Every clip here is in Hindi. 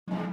Hello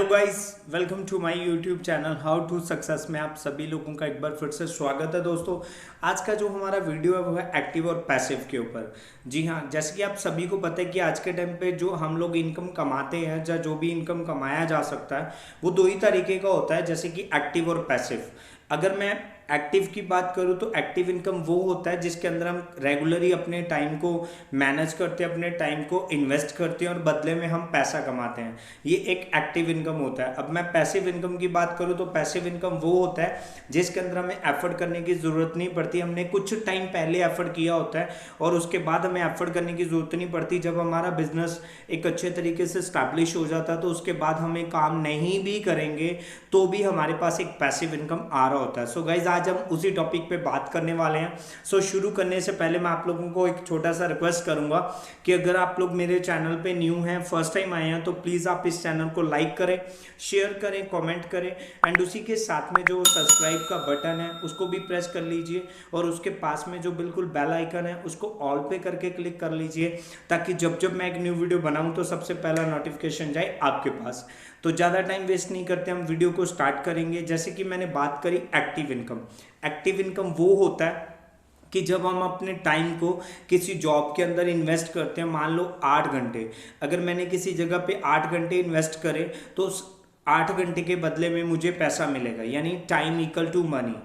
guys, welcome to my YouTube channel how to success में आप सभी लोगों का एक बार फिर से स्वागत है। दोस्तों, आज का जो हमारा वीडियो है वो है एक्टिव और पैसिव के ऊपर। जी हाँ, जैसे कि आप सभी को पता है कि आज के टाइम पे जो हम लोग इनकम कमाते हैं या जो भी इनकम कमाया जा सकता है वो दो ही तरीके का होता है, जैसे कि एक्टिव और पैसिव। अगर मैं एक्टिव की बात करूँ तो एक्टिव इनकम वो होता है जिसके अंदर हम रेगुलरली अपने टाइम को मैनेज करते हैं, अपने टाइम को इन्वेस्ट करते हैं और बदले में हम पैसा कमाते हैं। ये एक एक्टिव इनकम होता है। अब मैं पैसिव इनकम की बात करूँ तो पैसिव इनकम वो होता है जिसके अंदर हमें एफर्ट करने की ज़रूरत नहीं पड़ती। हमने कुछ टाइम पहले एफर्ट किया होता है और उसके बाद हमें एफर्ट करने की ज़रूरत नहीं पड़ती। जब हमारा बिजनेस एक अच्छे तरीके से स्टैब्लिश हो जाता है तो उसके बाद हमें काम नहीं भी करेंगे तो भी हमारे पास एक पैसिव इनकम आ रहा होता है। सो गाइज, आज हम उसी टॉपिक पे बात करने वाले हैं। सो शुरू करने से पहले मैं आप लोगों को एक छोटा सा रिक्वेस्ट करूंगा कि अगर आप लोग मेरे चैनल पे न्यू हैं, फर्स्ट टाइम आए हैं, तो प्लीज़ आप इस चैनल को लाइक करें, शेयर करें, कमेंट करें एंड उसी के साथ में जो सब्सक्राइब का बटन है उसको भी प्रेस कर लीजिए और उसके पास में जो बिल्कुल बेल आइकन है उसको ऑल पे करके क्लिक कर लीजिए ताकि जब जब मैं एक न्यू वीडियो बनाऊं तो सबसे पहला नोटिफिकेशन जाए आपके पास। तो ज़्यादा टाइम वेस्ट नहीं करते, हम वीडियो को स्टार्ट करेंगे। जैसे कि मैंने बात करी एक्टिव इनकम। एक्टिव इनकम वो होता है कि जब हम अपने टाइम को किसी जॉब के अंदर इन्वेस्ट करते हैं। मान लो 8 घंटे, अगर मैंने किसी जगह पे 8 घंटे इन्वेस्ट करे तो उस 8 घंटे के बदले में मुझे पैसा मिलेगा, यानी time equal to money.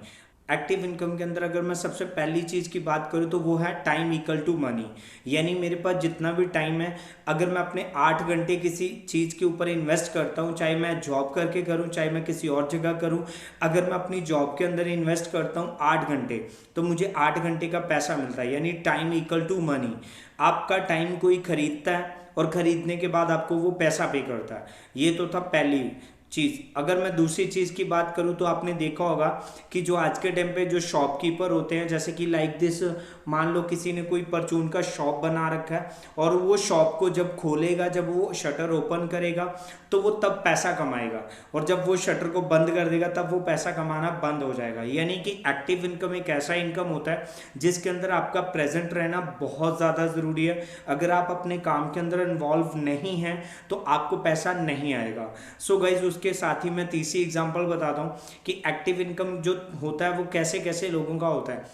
Active income के अंदर अगर मैं सबसे पहली चीज़ की बात करूँ तो वो है टाइम इक्वल टू मनी। यानी मेरे पास जितना भी टाइम है, अगर मैं अपने 8 घंटे किसी चीज़ के ऊपर इन्वेस्ट करता हूँ, चाहे मैं जॉब करके करूँ चाहे मैं किसी और जगह करूँ, अगर मैं अपनी जॉब के अंदर इन्वेस्ट करता हूँ 8 घंटे तो मुझे 8 घंटे का पैसा मिलता है, यानी टाइम इक्वल टू मनी। आपका टाइम कोई खरीदता है और खरीदने के बाद आपको वो पैसा पे करता है। ये तो था पहली चीज़। अगर मैं दूसरी चीज़ की बात करूँ तो आपने देखा होगा कि जो आज के टाइम पे जो शॉपकीपर होते हैं, जैसे कि लाइक दिस, मान लो किसी ने कोई परचून का शॉप बना रखा है और वो शॉप को जब खोलेगा, जब वो शटर ओपन करेगा तो वो तब पैसा कमाएगा और जब वो शटर को बंद कर देगा तब वो पैसा कमाना बंद हो जाएगा। यानी कि एक्टिव इनकम एक ऐसा इनकम होता है जिसके अंदर आपका प्रेजेंट रहना बहुत ज़्यादा ज़रूरी है। अगर आप अपने काम के अंदर इन्वॉल्व नहीं हैं तो आपको पैसा नहीं आएगा। सो गाइज, उसके साथ ही मैं तीसरी एग्जांपल बताता हूँ कि एक्टिव इनकम जो होता है वो कैसे कैसे लोगों का होता है।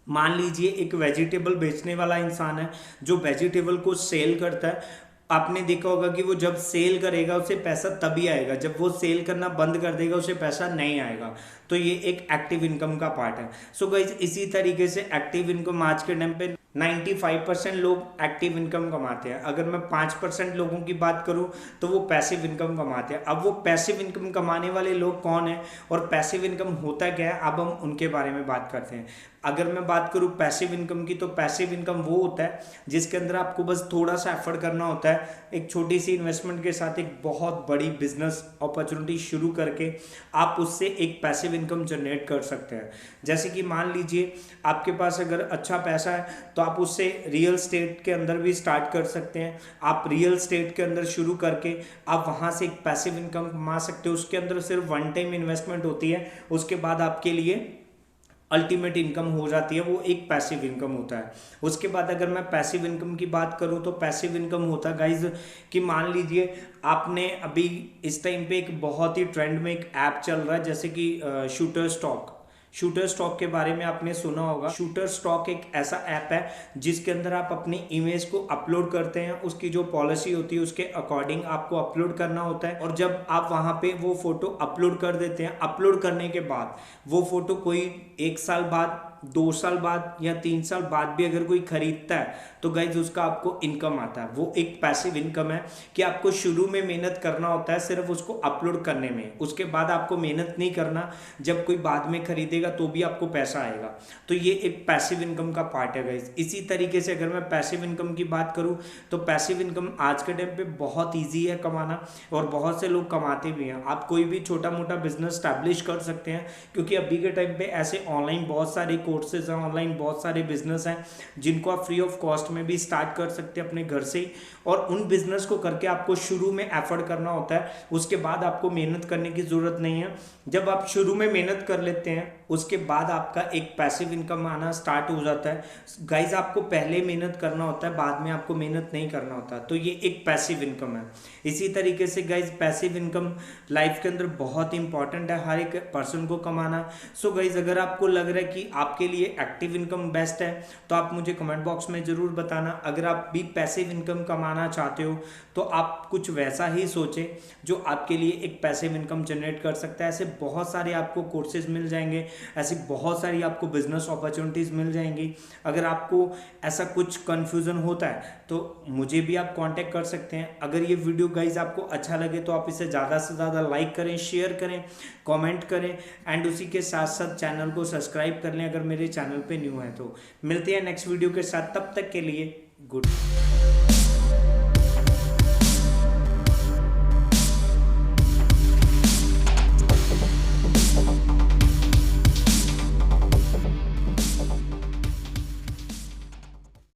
मान लीजिए एक वेजिटेबल बेचने वाला इंसान है जो वेजिटेबल को सेल करता है। आपने देखा होगा कि वो जब सेल करेगा उसे पैसा तभी आएगा, जब वो सेल करना बंद कर देगा उसे पैसा नहीं आएगा। तो ये एक एक्टिव इनकम का पार्ट है। सो गाइज, इसी तरीके से एक्टिव इनकम आज के टाइम पे 95% लोग एक्टिव इनकम कमाते हैं। अगर मैं 5% लोगों की बात करूं तो वो पैसिव इनकम कमाते हैं। अब वो पैसिव इनकम कमाने वाले लोग कौन हैं और पैसिव इनकम होता क्या है, अब हम उनके बारे में बात करते हैं। अगर मैं बात करूं पैसिव इनकम की तो पैसिव इनकम वो होता है जिसके अंदर आपको बस थोड़ा सा एफर्ट करना होता है। एक छोटी सी इन्वेस्टमेंट के साथ एक बहुत बड़ी बिजनेस अपॉर्चुनिटी शुरू करके आप उससे एक पैसिव इनकम जनरेट कर सकते हैं। जैसे कि मान लीजिए आपके पास अगर अच्छा पैसा है तो आप उससे रियल स्टेट के अंदर भी स्टार्ट कर सकते हैं। आप रियल स्टेट के अंदर शुरू करके आप वहाँ से एक पैसिव इनकम कमा सकते हो। उसके अंदर सिर्फ वन टाइम इन्वेस्टमेंट होती है, उसके बाद आपके लिए अल्टीमेट इनकम हो जाती है, वो एक पैसिव इनकम होता है। उसके बाद अगर मैं पैसिव इनकम की बात करूं तो पैसिव इनकम होता है गाइज कि मान लीजिए आपने अभी इस टाइम पे एक बहुत ही ट्रेंड में एक ऐप चल रहा है जैसे कि शूटर स्टॉक। शूटर स्टॉक के बारे में आपने सुना होगा। शूटर स्टॉक एक ऐसा ऐप है जिसके अंदर आप अपनी इमेज को अपलोड करते हैं, उसकी जो पॉलिसी होती है उसके अकॉर्डिंग आपको अपलोड करना होता है और जब आप वहां पे वो फोटो अपलोड कर देते हैं, अपलोड करने के बाद वो फोटो कोई 1 साल बाद, 2 साल बाद या 3 साल बाद भी अगर कोई खरीदता है तो गाइज उसका आपको इनकम आता है। वो एक पैसिव इनकम है कि आपको शुरू में मेहनत करना होता है सिर्फ उसको अपलोड करने में, उसके बाद आपको मेहनत नहीं करना। जब कोई बाद में खरीदेगा तो भी आपको पैसा आएगा। तो ये एक पैसिव इनकम का पार्ट है गाइज। इसी तरीके से अगर मैं पैसिव इनकम की बात करूँ तो पैसिव इनकम आज के टाइम पे बहुत ईजी है कमाना और बहुत से लोग कमाते भी हैं। आप कोई भी छोटा मोटा बिजनेस स्टैब्लिश कर सकते हैं क्योंकि अभी के टाइम पे ऐसे ऑनलाइन बहुत सारे कोर्सेज हैं, ऑनलाइन बहुत सारे बिजनेस हैं जिनको आप फ्री ऑफ कॉस्ट में भी स्टार्ट कर सकते हैं अपने घर से ही। और उन बिजनेस को करके आपको शुरू में एफर्ट करना होता है, उसके बाद आपको मेहनत करने की जरूरत नहीं है। जब आप शुरू में मेहनत कर लेते हैं उसके बाद आपका एक पैसिव इनकम आना स्टार्ट हो जाता है। गाइज आपको पहले मेहनत करना होता है, बाद में आपको मेहनत नहीं करना होता, तो ये एक पैसिव इनकम है। इसी तरीके से गाइज पैसिव इनकम लाइफ के अंदर बहुत इंपॉर्टेंट है हर एक पर्सन को कमाना। सो गाइज अगर आपको लग रहा है कि आपके लिए एक्टिव इनकम बेस्ट है तो आप मुझे कमेंट बॉक्स में ज़रूर बताना। अगर आप भी पैसिव इनकम कमाना चाहते हो तो आप कुछ वैसा ही सोचें जो आपके लिए एक पैसिव इनकम जनरेट कर सकता है। ऐसे बहुत सारे आपको कोर्सेज मिल जाएंगे, ऐसी बहुत सारी आपको बिजनेस अपॉर्चुनिटीज़ मिल जाएंगी। अगर आपको ऐसा कुछ कन्फ्यूज़न होता है तो मुझे भी आप कांटेक्ट कर सकते हैं। अगर ये वीडियो गाइज आपको अच्छा लगे तो आप इसे ज़्यादा से ज़्यादा लाइक करें, शेयर करें, कमेंट करें एंड उसी के साथ साथ चैनल को सब्सक्राइब कर लें अगर मेरे चैनल पे न्यू है तो। मिलते हैं नेक्स्ट वीडियो के साथ, तब तक के लिए गुड।